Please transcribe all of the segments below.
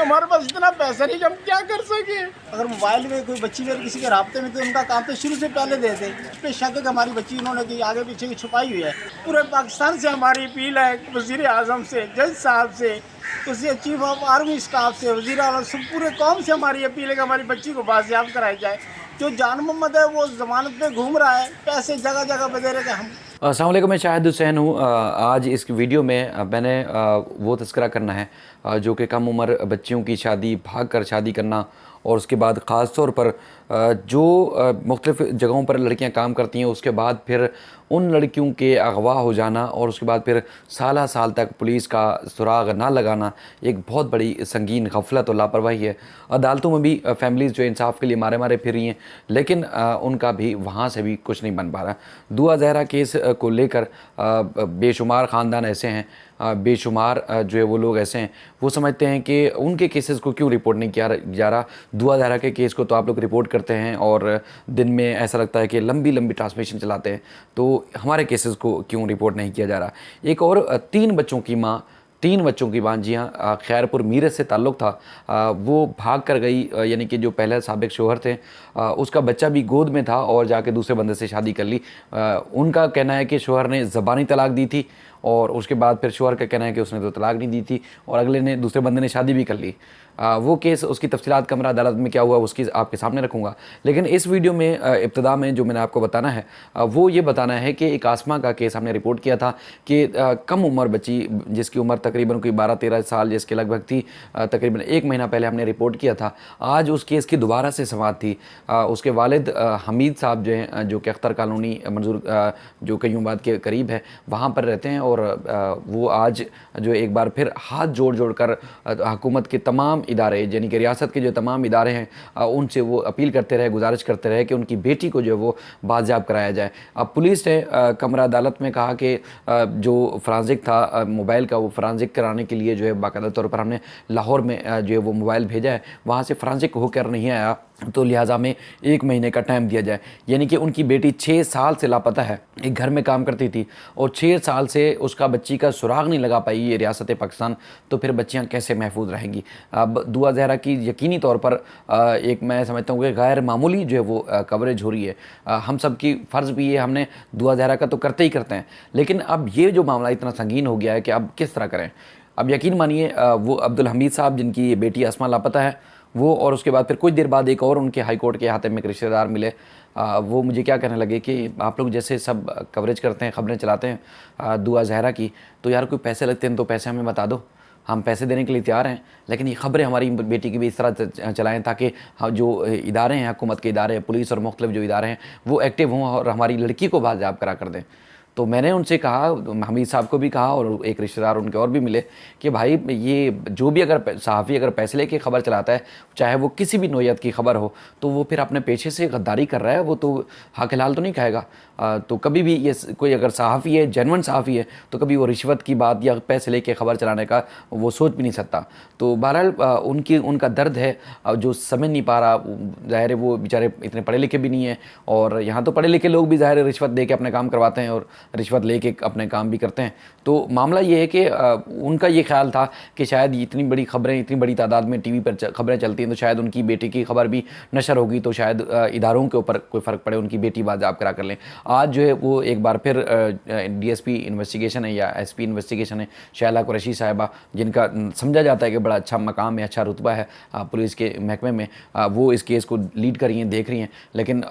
हमारे पास इतना पैसा नहीं कि हम क्या कर सके। अगर मोबाइल में कोई बच्ची मेरे किसी के राब्ते में, तो उनका काम तो शुरू से पहले दे दे। इस पे शक है कि हमारी बच्ची उन्होंने की आगे पीछे की छुपाई हुई है। पूरे पाकिस्तान से हमारी अपील है, वज़ीर आज़म से, जज साहब से, उसी चीफ ऑफ आर्मी स्टाफ से, वज़ीर आला से, पूरे कौम से हमारी अपील है कि हमारी बच्ची को बाजियाब कराई जाए। जो जान मोहम्मद है वो ज़मानत पे घूम रहा है, पैसे जगह जगह पे दे रहे कि हम। अस्सलाम वालेकुम, मैं शाहिद हुसैन हूँ। आज इस वीडियो में मैंने वो तज़किरा करना है जो कि कम उम्र बच्चियों की शादी, भाग कर शादी करना, और उसके बाद ख़ास तौर पर जो मुख्तलिफ़ जगहों पर लड़कियां काम करती हैं, उसके बाद फिर उन लड़कियों के अगवा हो जाना और उसके बाद फिर साल साल तक पुलिस का सुराग ना लगाना, एक बहुत बड़ी संगीन गफलत और लापरवाही है। अदालतों में भी फैमिलीज़ जो इंसाफ के लिए मारे मारे फिर रही हैं, लेकिन उनका भी वहाँ से भी कुछ नहीं बन पा रहा। दुआ ज़हरा केस को लेकर बेशुमार ख़ानदान ऐसे हैं, बेशुमार जो है वो लोग ऐसे हैं, वो समझते हैं कि उनके केसेस को क्यों रिपोर्ट नहीं किया जा रहा। दुआ ज़हरा के केस को तो आप लोग रिपोर्ट करते हैं और दिन में ऐसा लगता है कि लंबी लंबी ट्रांसमिशन चलाते हैं, तो हमारे केसेस को क्यों रिपोर्ट नहीं किया जा रहा। एक और 3 बच्चों की माँ, 3 बच्चों की माँ, जी हाँ, खैरपुर मीरत से ताल्लुक़ था। वो भाग कर गई, यानी कि जो पहले साबिक शोहर थे, उसका बच्चा भी गोद में था और जाके दूसरे बंदे से शादी कर ली। उनका कहना है कि शोहर ने ज़बानी तलाक दी थी और उसके बाद फिर शोहर का कहना है कि उसने तो तलाक नहीं दी थी और अगले ने, दूसरे बंदे ने शादी भी कर ली। वो केस, उसकी तफसीलात कमरा अदालत में क्या हुआ उसकी आपके सामने रखूँगा। लेकिन इस वीडियो में इब्तिदा में जो मैंने आपको बताना है वो ये बताना है कि एक आसमा का केस हमने रिपोर्ट किया था कि कम उम्र बच्ची जिसकी उम्र तकरीबन कोई 12-13 साल जिसके लगभग थी, तकरीबन 1 महीना पहले हमने रिपोर्ट किया था। आज उस केस की दोबारा से समाअत थी। उसके वालिद हमीद साहब जो हैं, जो कि अख्तर कॉलोनी मंजूर जो कयूमाबाद के करीब है, वहाँ पर रहते हैं, और वो आज जो एक बार फिर हाथ जोड़ कर हुकूमत के तमाम इदारे, यानी कि रियासत के जो तमाम इदारे हैं, उनसे वो अपील करते रहे, गुजारिश करते रहे कि उनकी बेटी को जो है वो बाजियाब कराया जाए। अब पुलिस ने कमरा अदालत में कहा कि जो फ्रांजिक था मोबाइल का, वो फ्रांजिक कराने के लिए जो है बाकायदा तौर पर हमने लाहौर में जो है वो मोबाइल भेजा है, वहाँ से फ्रांजिक होकर नहीं आया, तो लिहाजा में 1 महीने का टाइम दिया जाए। यानी कि उनकी बेटी 6 साल से लापता है, एक घर में काम करती थी और 6 साल से उसका बच्ची का सुराग नहीं लगा पाई ये रियासत पाकिस्तान, तो फिर बच्चियां कैसे महफूज रहेंगी। अब दुआ ज़हरा की यकीनी तौर पर एक मैं समझता हूँ कि गैर मामूली जो है वो कवरेज हो रही है। हम सब की फ़र्ज़ भी ये, हमने दुआ ज़हरा का तो करते ही करते हैं, लेकिन अब ये जो मामला इतना संगीन हो गया है कि अब किस तरह करें। अब यकीन मानिए, वो अब्दुल हमीद साहब जिनकी बेटी अस्मा लापता है, वो, और उसके बाद फिर कुछ देर बाद एक और उनके हाई कोर्ट के अहाते में एक रिश्तेदार मिले। वो मुझे क्या कहने लगे कि आप लोग जैसे सब कवरेज करते हैं, ख़बरें चलाते हैं दुआ ज़हरा की, तो यार कोई पैसे लगते हैं तो पैसे हमें बता दो, हम पैसे देने के लिए तैयार हैं, लेकिन ये ख़बरें हमारी बेटी की भी इस तरह चलाएं ताकि जो इदारे हैं, हुकूमत के इदारे, पुलिस और मुख्तलिफ जो इदारे हैं, वो एक्टिव हों और हमारी लड़की को बाजियाब करा कर दें। तो मैंने उनसे कहा, हमीद साहब को भी कहा और एक रिश्तेदार उनके और भी मिले, कि भाई ये जो भी अगर सहाफ़ी अगर पैसे लेके ख़बर चलाता है, चाहे वो किसी भी नोयत की ख़बर हो, तो वो फिर अपने पेशे से गद्दारी कर रहा है, वो तो हक हलाल तो नहीं खाएगा। तो कभी भी ये कोई अगर सहाफ़ी है, जेन्युइन सहाफ़ी है, तो कभी वो रिश्वत की बात या पैसे लेके ख़बर चलाने का वो सोच भी नहीं सकता। तो बहरहाल उनका दर्द है जो समझ नहीं पा रहा। ज़ाहिर है वो बेचारे इतने पढ़े लिखे भी नहीं हैं, और यहाँ तो पढ़े लिखे लोग भी ज़ाहिर है रिश्वत दे के अपने काम करवाते हैं और रिश्वत लेके अपने काम भी करते हैं। तो मामला ये है कि उनका ये ख्याल था कि शायद इतनी बड़ी ख़बरें, इतनी बड़ी तादाद में टीवी पर ख़बरें चलती हैं, तो शायद उनकी बेटी की ख़बर भी नशर होगी, तो शायद इदारों के ऊपर कोई फ़र्क पड़े, उनकी बेटी बाजियाब करा कर लें। आज जो है वो एक बार फिर DSP इन्वेस्टिगेशन है या SP इन्वेस्टिगेशन है, शैला कुरैशी साहिबा, जिनका समझा जाता है कि बड़ा अच्छा मकाम है, अच्छा रुतबा है पुलिस के महकमे में, वो इस केस को लीड कर रही हैं, देख रही हैं। लेकिन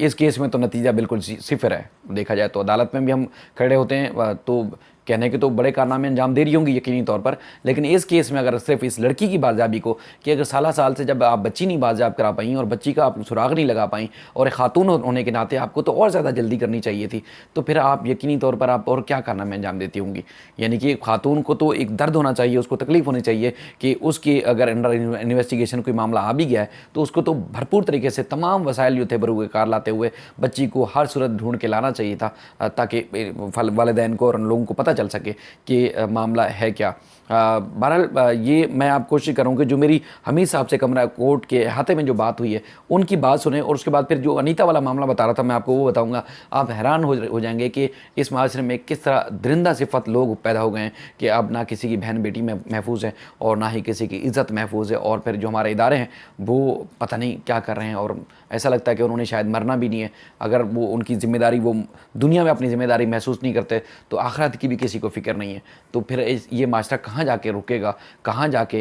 इस केस में तो नतीजा बिल्कुल सिफर है। देखा जाए तो अदालत में भी हम खड़े होते हैं, तो कहने के तो बड़े कारनामे अंजाम दे रही होंगी यकीनी तौर पर, लेकिन इस केस में अगर सिर्फ इस लड़की की बाजियाबी को, कि अगर साल से जब आप बच्ची नहीं बाजियाब करा पाई और बच्ची का आप सुराग नहीं लगा पाई, और एक खातून होने के नाते आपको तो और ज़्यादा जल्दी करनी चाहिए थी, तो फिर आप यकीनी तौर पर आप और क्या कारनामे अंजाम देती होंगी। यानी कि खातून को तो एक दर्द होना चाहिए, उसको तकलीफ़ होनी चाहिए कि उसकी अगर अंडर इन्वेस्टिगेशन कोई मामला आ भी गया है, तो उसको तो भरपूर तरीके से तमाम वसाइल जो थे बरूए कार लाते हुए बच्ची को हर सूरत ढूंढ के लाना चाहिए था, ताकि वालिदैन को और उन लोगों को पता पता चल सके कि मामला है क्या। बहरहाल ये मैं आप कोशिश करूँ कि जो मेरी हमीद साहब से कमरा कोर्ट के हाथे में जो बात हुई है उनकी बात सुने, और उसके बाद फिर जो अनीता वाला मामला बता रहा था मैं आपको वो बताऊंगा। आप हैरान हो जाएंगे कि इस माशरे में किस तरह दरिंदा सिफत लोग पैदा हो गए हैं कि अब ना किसी की बहन बेटी में महफूज है और ना ही किसी की इज़्ज़त महफूज है, और फिर जो हमारे इदारे हैं वो पता नहीं क्या कर रहे हैं, और ऐसा लगता है कि उन्होंने शायद मरना भी नहीं है। अगर वो उनकी ज़िम्मेदारी, वो दुनिया में अपनी ज़िम्मेदारी महसूस नहीं करते तो आखिरत की भी किसी को फ़िक्र नहीं है। तो फिर ये माशरा कहाँ जाके रुकेगा, कहाँ जाके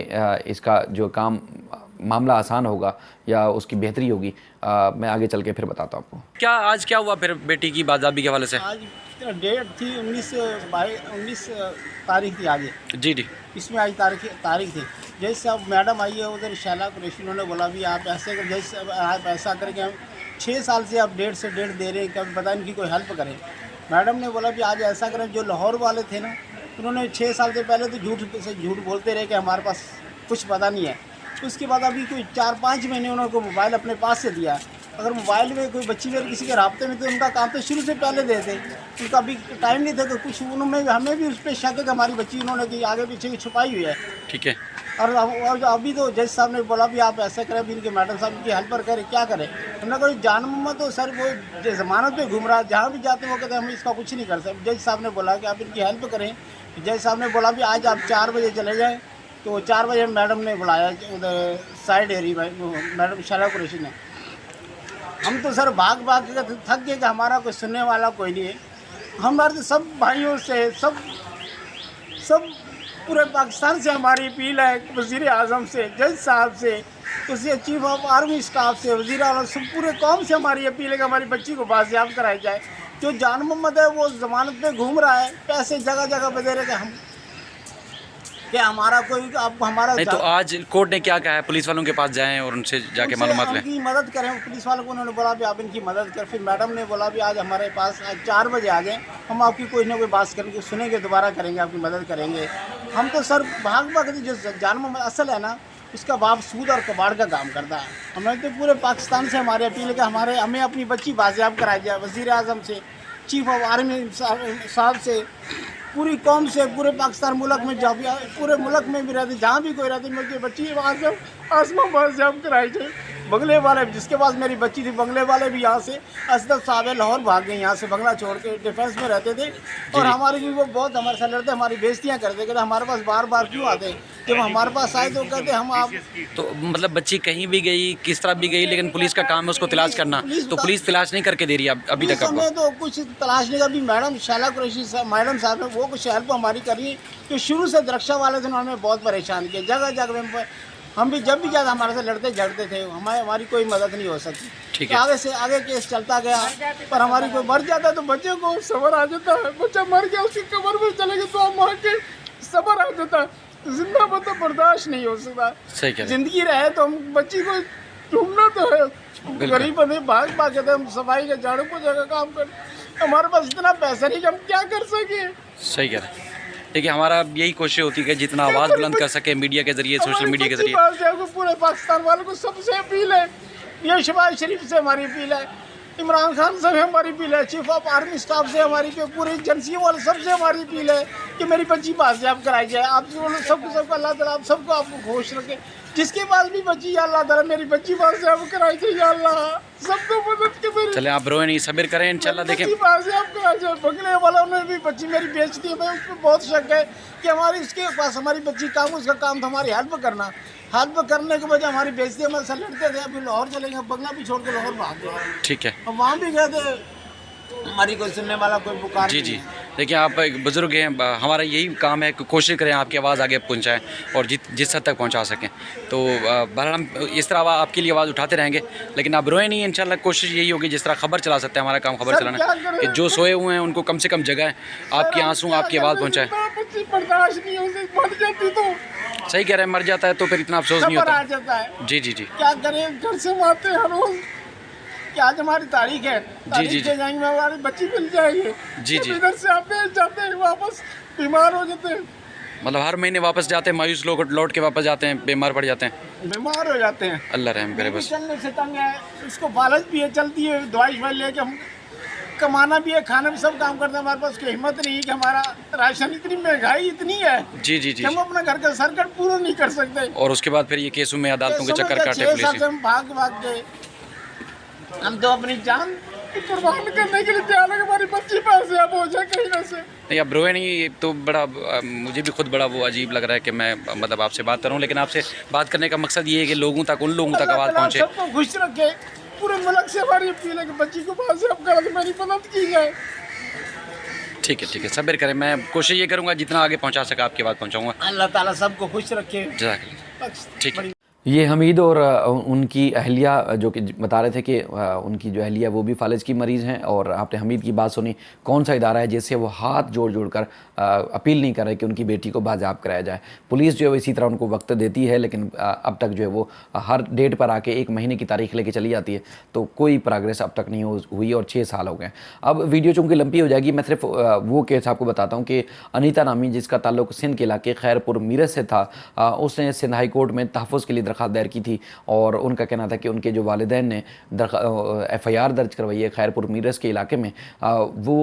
इसका जो काम मामला आसान होगा या उसकी बेहतरी होगी, मैं आगे चल के फिर बताता हूँ आपको। क्या आज क्या हुआ फिर बेटी की बाज़ाबी के हवाले से? आज डेट थी 19 तारीख थी आज। जी जी। इसमें आज तारीख थी। जैसे अब मैडम आई है उधर शैला कुरैशी, उन्होंने बोला भी आप ऐसे कर, जैसे आप ऐसा करके हम 6 साल से आप डेट से डेट दे रहे हैं, कभी पता नहीं कि कोई हेल्प करें। मैडम ने बोला भी आज ऐसा करें, जो लाहौर वाले थे ना उन्होंने 6 साल से पहले तो झूठ बोलते रहे कि हमारे पास कुछ पता नहीं है। उसके बाद अभी कोई 4-5 महीने उन्होंने मोबाइल अपने पास से दिया। अगर मोबाइल में कोई बच्ची मेरे किसी के राब्ते में तो उनका काम तो शुरू से पहले देते, उनका अभी टाइम नहीं था कि कुछ उन्होंने हमें भी उस पर शक है कि हमारी बच्ची उन्होंने की आगे पीछे की छुपाई हुई है। ठीक है। और अभी तो जज साहब ने बोला भी आप ऐसा करें, भी इनके मैडम साहब इनकी हेल्पर करें, क्या करें। हमने कोई जान मोहम्मद तो सर वो जमानत पे घूम रहा है, जहाँ भी जाते वो कहते हम इसका कुछ नहीं कर सकते। जज साहब ने बोला कि आप इनकी हेल्प करें। जज साहब ने बोला भी आज आप 4 बजे चले जाएँ। तो 4 बजे मैडम ने बुलाया उधर साइड एरिया में, मैडम शैला कुरैशी ने। हम तो सर भाग के थक गए कि हमारा कोई सुनने वाला कोई नहीं है। हमारे तो सब भाइयों से सब पूरे पाकिस्तान से हमारी अपील है, वज़ीर आज़म से, जज साहब से, उसी चीफ ऑफ आर्मी स्टाफ से, वज़ीर आज़म सब पूरे कौम से हमारी अपील है कि हमारी बच्ची को बाजियाब कराई जाए। जो जान मोहम्मद है वो ज़मानत पे घूम रहा है, पैसे जगह जगह पे दे रहे कि हम क्या हमारा कोई अब हमारा नहीं। तो आज कोर्ट ने क्या कहा है? पुलिस वालों के पास जाएं और उनसे जाके मालूमात लें, उनकी मदद करें। पुलिस वालों को उन्होंने बोला भी आप इनकी मदद करें। फिर मैडम ने बोला भी आज हमारे पास 4 बजे आ गए, हम आपकी कोई ना कोई बात करेंगे, सुनेंगे, दोबारा करेंगे, आपकी मदद करेंगे। हम तो सर भाग जो जान मोहम्मद असल है ना, उसका बाप सूद और कबाड़ का काम करता है। हमें तो पूरे पाकिस्तान से हमारी अपील है कि हमें अपनी बच्ची बाजियाब कराई जाए। वज़ीर आज़म से, चीफ ऑफ आर्मी साहब से, पूरी कौम से, पूरे पाकिस्तान मुल्क में जब पूरे मुल्क में भी रहते, जहाँ भी कोई रहती, मेरी बच्ची आसमां बाजियाब कराई जाए। बंगले वाले जिसके पास मेरी बच्ची थी, बंगले वाले भी यहाँ से असद साहब लाहौर भाग गए, यहाँ से बंगला छोड़ के डिफेंस में रहते थे। और हमारी भी वो बहुत हमारे साथ लड़ते, हमारी बेइज्जतियाँ करते, कहते हमारे पास बार बार क्यों आते। जब हमारे पास आए तो कहते हम आप तो मतलब बच्ची कहीं भी गई, किस तरह भी गई, लेकिन पुलिस का काम है उसको तलाश करना। तो पुलिस तलाश नहीं करके दे रही है अभी तक आपको? तो कुछ तलाश नहीं। अभी मैडम शैला कुरैशी मैडम साहब ने वो कुछ हेल्प हमारी करी। तो शुरू से रक्षा वाले थे, उन्होंने बहुत परेशान किया। जगह जगह हम भी जब भी ज़्यादा हमारे से लड़ते झगड़ते थे, हमारी कोई मदद नहीं हो सकती। ठीक है। आगे से आगे केस चलता गया, पर हमारी कोई मर जाता है तो बच्चे को सबर आ जाता है। बच्चा मर गया, उसकी कब्र में चले गए तो हम वहाँ के सबर आ जाता है। जिंदा मतलब बर्दाश्त नहीं हो सकता। सही कह रहे हैं। जिंदगी रहे तो हम बच्ची को ढूंढना तो है। गरीब बंदे भाग के हम सफाई का झाड़ू पोछा का काम कर, हमारे पास इतना पैसा नहीं कि हम क्या कर सके। सही कह रहे हैं। देखिए हमारा यही कोशिश होती है कि जितना आवाज़ बुलंद कर सके मीडिया के जरिए, सोशल मीडिया के जरिए। पूरे पाकिस्तान वालों को सबसे अपील है, ये शहबाज शरीफ से हमारी अपील है, इमरान खान से हमारी अपील है, चीफ ऑफ आर्मी स्टाफ से हमारी, पूरी एजेंसियों वाले सबसे हमारी अपील है कि मेरी बच्ची बाजियाब कराई जाए। आप सबको अल्लाह ताला आप सबको आपको खुश रखे। जिसके पास भी बच्ची, या अल्लाह ताला मेरी बच्ची बाजियाब कराई जाए, या अल्लाह सबको मदद के मेरी। चले आप रोए नहीं, सब्र करें, इंशाल्लाह। देखें बाजियाब कराई जाए। बंगले वालों ने भी बच्ची मेरी बेचती है, मैं उस पर बहुत शक है कि हमारी उसके पास हमारी बच्ची काम, उसका काम था हमारी हेल्प करना। हेल्प करने के वजह हमारी बेइज्जती, हमारे साथ लड़ते थे। अभी लाहौर चलेंगे, बंगला भी छोड़ के लाहौर भाग गए। ठीक है। अब वहाँ भी गए थे, हमारी कोई सुनने वाला कोई पुकार जी जी। देखिए आप एक बुज़ुर्ग हैं, हमारा यही काम है कि कोशिश करें आपकी आवाज़ आगे पहुंचाएं और जिस हद तक पहुंचा सकें। तो बहरहाल हम इस तरह आपके लिए आवाज़ उठाते रहेंगे, लेकिन आप रोए नहीं। इंशाल्लाह कोशिश यही होगी, जिस तरह खबर चला सकते हैं, हमारा काम खबर चलाना, कि जो सोए हुए हैं उनको कम से कम जगह आपके आंसू, आपकी आवाज़ पहुँचाएँ। सही कह रहे हैं, मर जाता है तो फिर इतना अफसोस नहीं होता। जी जी जी। क्या करें, घर से मारते हैं रोज कि आज हमारी तारीख है, तारीख से जाएंगे, हमारी बच्ची मिल जाएगी। जी जी। इधर से आते हैं, जाते हैं, वापस बीमार हो जाते हैं। मतलब हर महीने वापस जाते हैं, मायूस लोग लौट के वापस जाते हैं, बीमार पड़ जाते हैं, बीमार हो जाते हैं। अल्लाह रहम करे बस। चलने से तंग है, उसको फालज भी है, चलती है, दवाई लेके हम कमाना भी है, खाना भी, सब काम करते हैं, हमारे पास कोई हिम्मत नहीं है कि हमारा राशन, इतनी महंगाई इतनी है जी जी कि जी। हम अपना घर का सर्कट पूरा नहीं कर सकते। और उसके बाद फिर ये केसों में अदालतों के चक्कर काटे 6 पुलिस साल के। से हम भाग भाग गए, हम तो अपनी जान की कुर्बान करने के लिए तैयार है कि हमारी बच्ची पास से अब हो जाए कहीं ना से। नहीं अब रोए नहीं, ये तो बड़ा मुझे भी खुद बड़ा वो अजीब लग रहा है कि मैं मतलब आपसे बात कर रहा हूँ, लेकिन आपसे बात करने का मकसद ये है कि लोगों तक, उन लोगों तक अल्लाह आवाज़ ताला पहुँचे। सबको खुश रखे, पूरे मुल्क से हमारी अपील है कि बच्ची को पास से अब गलत मेरी मदद की जाए। ठीक है सब्र करें, मैं कोशिश ये करूँगा जितना आगे पहुँचा सका आपकी बात पहुँचाऊँगा। अल्लाह ताला सबको खुश रखे। जज़ाकल्लाह। ठीक है। बड़ी ये हमीद और उनकी अहलिया जो कि बता रहे थे कि उनकी जो अहलिया वो भी फालिज की मरीज़ हैं, और आपने हमीद की बात सुनी, कौन सा इदारा है जिससे वो हाथ जोड़ जोड़ कर अपील नहीं कर रहे कि उनकी बेटी को बाज़ाब कराया जाए। पुलिस जो है इसी तरह उनको वक्त देती है, लेकिन अब तक जो है वो हर डेट पर आके 1 महीने की तारीख लेके चली जाती है, तो कोई प्रोग्रेस अब तक नहीं हुई और 6 साल हो गए। अब वीडियो चूँकि लंबी हो जाएगी, मैं सिर्फ वो केस आपको बताता हूँ कि अनीता नामी, जिसका ताल्लुक सिंध के इलाके खैरपुर मीरत से था, उसने सिंध हाई कोर्ट में तहफ़्फ़ुज़ के लिए दरख्वास्त दायर की थी, और उनका कहना था कि उनके जो वालिदैन ने FIR दर्ज करवाई है खैरपुर मीरस के इलाके में, वो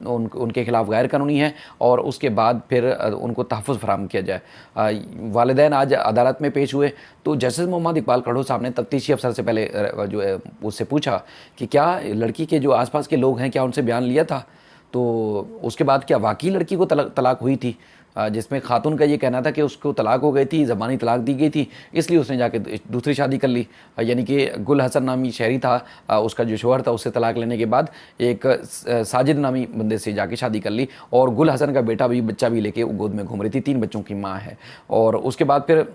उनके खिलाफ गैर कानूनी है, और उसके बाद फिर उनको तहफ़्फ़ुज़ फराहम किया जाए। वालिदैन आज अदालत में पेश हुए, तो जस्टिस मोहम्मद इकबाल खड़ो साहब ने तफ्तीशी अफसर से पहले जो है उससे पूछा कि क्या लड़की के जो आसपास के लोग हैं, क्या उनसे बयान लिया था, तो उसके बाद क्या वाकई लड़की को तलाक हुई थी, जिसमें खातून का ये कहना था कि उसको तलाक हो गई थी, ज़बानी तलाक दी गई थी, इसलिए उसने जाके दूसरी शादी कर ली। यानी कि गुल हसन नामी शहरी था, उसका जो शोहर था, उससे तलाक लेने के बाद एक साजिद नामी बंदे से जाके शादी कर ली, और गुल हसन का बच्चा भी लेके गोद में घूम रही थी, 3 बच्चों की माँ है। और उसके बाद फिर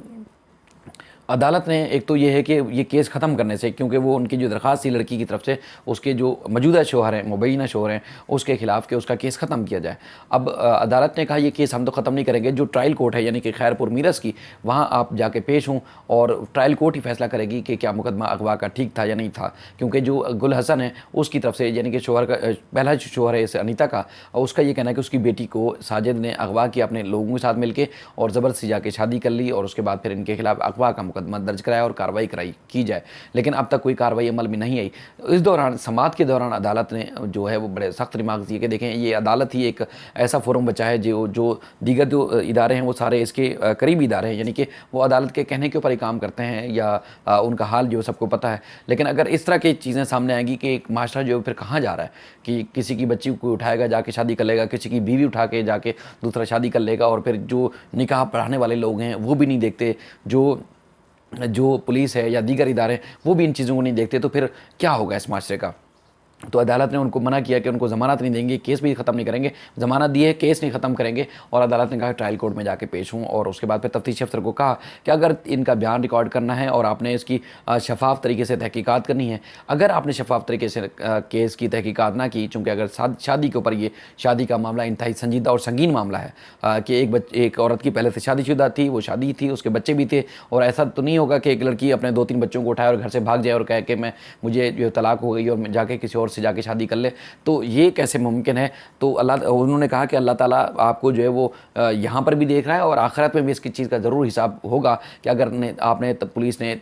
अदालत ने एक तो ये है कि ये केस ख़त्म करने से, क्योंकि वो उनकी जो दरख्वास्त थी लड़की की तरफ से, उसके जो मौजूदा शोहर हैं, मुबैना शोहर हैं, उसके खिलाफ कि उसका केस ख़त्म किया जाए। अब अदालत ने कहा ये केस हम तो ख़त्म नहीं करेंगे, जो ट्रायल कोर्ट है यानी कि खैरपुर मीरस की, वहाँ आप जाके पेश हों, और ट्रायल कोर्ट ही फैसला करेगी कि क्या मुकदमा अगवा का ठीक था या नहीं था। क्योंकि जो गुल हसन है उसकी तरफ से, यानी कि शोहर का पहला जो शोहर है इस अनीता का, उसका ये कहना है कि उसकी बेटी को साजिद ने अगवा किया अपने लोगों के साथ मिलकर, और ज़बरदस्ती जाके शादी कर ली, और उसके बाद फिर इनके खिलाफ अगवा का मुकदमा दर्ज कराया और कार्रवाई की जाए। लेकिन अब तक कोई कार्रवाई अमल में नहीं आई। इस दौरान, समात के दौरान, अदालत ने जो है वो बड़े सख्त रिमार्क्स दिए कि देखें, ये अदालत ही एक ऐसा फोरम बचा है जो दीगर जो इदारे हैं वो सारे इसके करीबी इदारे हैं, यानी कि वो अदालत के कहने के ऊपर ही काम करते हैं, या उनका हाल जो सबको पता है। लेकिन अगर इस तरह की चीज़ें सामने आएंगी कि एक माशरा जो फिर कहाँ जा रहा है, कि किसी की बच्ची को उठाएगा जाके शादी कर लेगा, किसी की बीवी उठा के जाके दूसरा शादी कर लेगा, और फिर जो निकाह पढ़ाने वाले लोग हैं वो भी नहीं देखते, जो पुलिस है या दीगर इदारे हैं वो भी इन चीज़ों को नहीं देखते, तो फिर क्या होगा इस माशरे का। तो अदालत ने उनको मना किया कि उनको ज़मानत नहीं देंगे, केस भी ख़त्म नहीं करेंगे, ज़मानत दी है, केस नहीं ख़त्म करेंगे। और अदालत ने कहा ट्रायल कोर्ट में जाके पेश हूँ, और उसके बाद फिर तफ्तीशी अफसर को कहा कि अगर इनका बयान रिकॉर्ड करना है और आपने इसकी शफाफ तरीके से तहकीकात करनी है, अगर आपने शफाफ तरीके से केस की तहकीकात ना की, चूँकि अगर शादी के ऊपर, ये शादी का मामला इंतहाई संजीदा और संगीन मामला है, कि एक औरत की पहले से शादीशुदा थी, वो शादी थी, उसके बच्चे भी थे, और ऐसा तो नहीं होगा कि एक लड़की अपने 2-3 बच्चों को उठाए और घर से भाग जाए और कहे कि मुझे जो तलाक हो गई और मैं जाके किसी और से जाके शादी कर ले, तो ये कैसे मुमकिन है। तो उन्होंने कहा कि अल्लाह ताला आपको जो है वो यहाँ पर भी देख रहा है, और आखिरत में भी इसकी चीज़ का ज़रूर हिसाब होगा कि अगर आपने पुलिस ने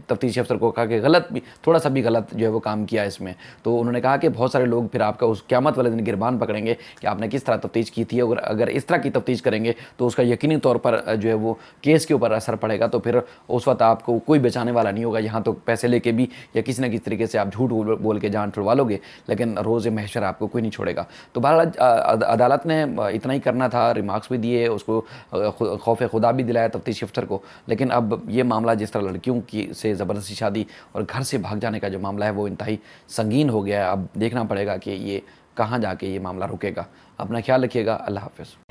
तफ्तीशी अफसर को कहा कि गलत भी, थोड़ा सा भी गलत जो है वो काम किया इसमें, तो उन्होंने कहा कि बहुत सारे लोग फिर आपका उस क़यामत वाले दिन गिरबान पकड़ेंगे कि आपने किस तरह तफ्तीश की थी। अगर इस तरह की तफ्तीश करेंगे तो उसका यकीनी तौर पर जो है वो केस के ऊपर असर पड़ेगा, तो फिर उस वक्त आपको कोई बचाने वाला नहीं होगा। यहाँ तो पैसे लेके भी या किसी न किसी तरीके से आप झूठ बोल के जान छुड़वा लोगे, लेकिन रोज़ महशर आपको कोई नहीं छोड़ेगा। तो बहरहाल अदालत ने इतना ही करना था, रिमार्क्स भी दिए, उसको खौफ खुदा भी दिलाया तफ्तीशी अफसर को। लेकिन अब ये मामला जिस तरह लड़कियों की से ज़बरदस्ती शादी और घर से भाग जाने का जो मामला है वो इंतहाई संगीन हो गया है। अब देखना पड़ेगा कि ये कहाँ जाके ये मामला रुकेगा। अपना ख्याल रखिएगा। अल्लाह हाफ़िज़।